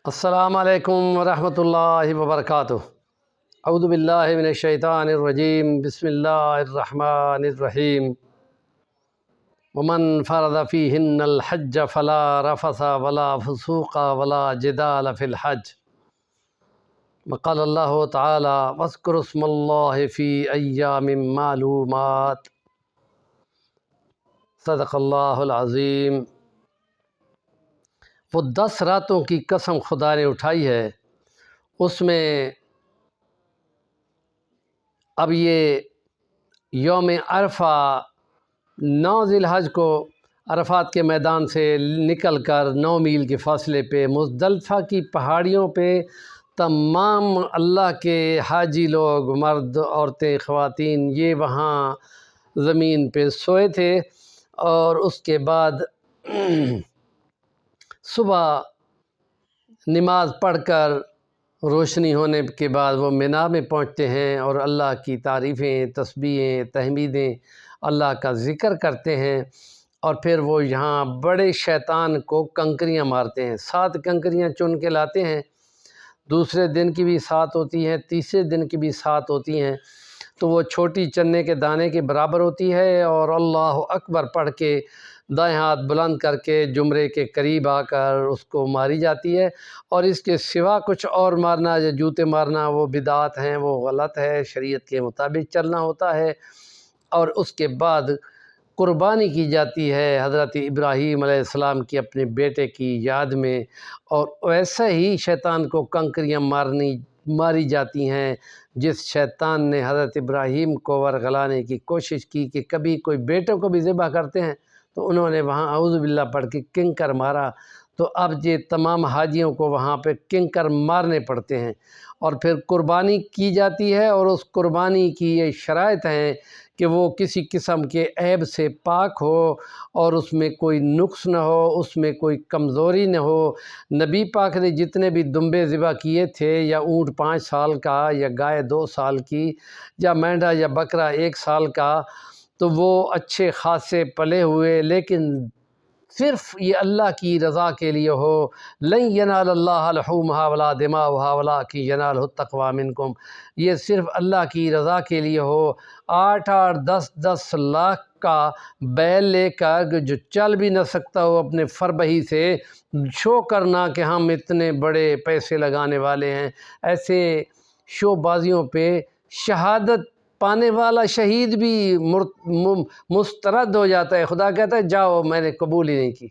السلام علیکم ورحمۃ اللہ وبرکاتہ۔ اعوذ باللہ من الشیطان الرجیم، بسم اللہ الرحمن الرحیم۔ ومن فرض فیہن الحج فلا رفث ولا فسوق ولا جدال فی الحج، وقال اللہ تعالی واذکروا اسم اللہ فی ایام معلومات۔ صدق اللہ العظیم۔ وہ 10 راتوں کی قسم خدا نے اٹھائی ہے، اس میں اب یہ یوم عرفہ 9 ذی الحج کو عرفات کے میدان سے نکل کر 9 میل کے فاصلے پہ مزدلفہ کی پہاڑیوں پہ تمام اللہ کے حاجی لوگ، مرد، عورتیں، خواتین، یہ وہاں زمین پہ سوئے تھے، اور اس کے بعد صبح نماز پڑھ کر روشنی ہونے کے بعد وہ مینا میں پہنچتے ہیں اور اللہ کی تعریفیں، تسبیحیں، تحمیدیں، اللہ کا ذکر کرتے ہیں، اور پھر وہ یہاں بڑے شیطان کو کنکریاں مارتے ہیں۔ 7 کنکریاں چن کے لاتے ہیں، دوسرے دن کی بھی 7 ہوتی ہیں، تیسرے دن کی بھی 7 ہوتی ہیں، تو وہ چھوٹی چنے کے دانے کے برابر ہوتی ہے، اور اللہ اکبر پڑھ کے دائیں ہاتھ بلند کر کے جمرے کے قریب آ کر اس کو ماری جاتی ہے، اور اس کے سوا کچھ اور مارنا یا جوتے مارنا وہ بدعات ہیں، وہ غلط ہے، شریعت کے مطابق چلنا ہوتا ہے۔ اور اس کے بعد قربانی کی جاتی ہے حضرت ابراہیم علیہ السلام کی اپنے بیٹے کی یاد میں، اور ویسے ہی شیطان کو کنکریاں ماری جاتی ہیں جس شیطان نے حضرت ابراہیم کو ورغلانے کی کوشش کی کہ کبھی کوئی بیٹوں کو بھی ذبح کرتے ہیں، تو انہوں نے وہاں اعوذ باللہ پڑھ کے کنکر مارا۔ تو اب یہ تمام حاجیوں کو وہاں پہ کنکر مارنے پڑتے ہیں، اور پھر قربانی کی جاتی ہے، اور اس قربانی کی یہ شرائط ہیں کہ وہ کسی قسم کے عیب سے پاک ہو، اور اس میں کوئی نقص نہ ہو، اس میں کوئی کمزوری نہ ہو۔ نبی پاک نے جتنے بھی دمبے ذبح کیے تھے، یا اونٹ 5 سال کا، یا گائے 2 سال کی، یا مینڈھا یا بکرا 1 سال کا، تو وہ اچھے خاصے پلے ہوئے، لیکن صرف یہ اللہ کی رضا کے لیے ہو۔ لن ینال اللہ لحومہا ولا دماؤہا ولکن ینالہ التقوی منکم، یہ صرف اللہ کی رضا کے لیے ہو۔ 8 10 لاکھ کا بیل لے کر جو چل بھی نہ سکتا ہو اپنے فربہی سے، شو کرنا کہ ہم اتنے بڑے پیسے لگانے والے ہیں، ایسے شو بازیوں پہ شہادت پانے والا شہید بھی مسترد ہو جاتا ہے۔ خدا کہتا ہے جاؤ، میں نے قبول ہی نہیں کی،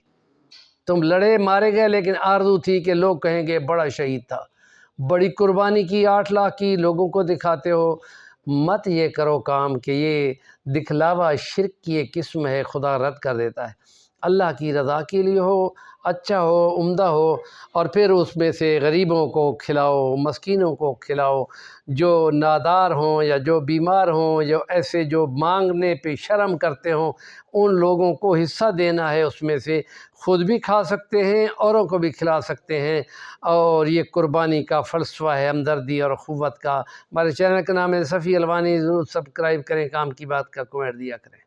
تم لڑے مارے گئے، لیکن آرزو تھی کہ لوگ کہیں گے بڑا شہید تھا، بڑی قربانی کی، 8 لاکھ کی، لوگوں کو دکھاتے ہو۔ مت یہ کرو کام کہ یہ دکھلاوا شرک کی ایک قسم ہے، خدا رد کر دیتا ہے۔ اللہ کی رضا کے لیے ہو، اچھا ہو، عمدہ ہو، اور پھر اس میں سے غریبوں کو کھلاؤ، مسکینوں کو کھلاؤ، جو نادار ہوں یا جو بیمار ہوں، یا ایسے جو مانگنے پہ شرم کرتے ہوں، ان لوگوں کو حصہ دینا ہے، اس میں سے خود بھی کھا سکتے ہیں، اوروں کو بھی کھلا سکتے ہیں۔ اور یہ قربانی کا فلسفہ ہے ہمدردی اور اخوت کا۔ ہمارے چینل کا نام ہے صفی الوانی، ضرور سبسکرائب کریں، کام کی بات کا کمنٹ دیا کریں۔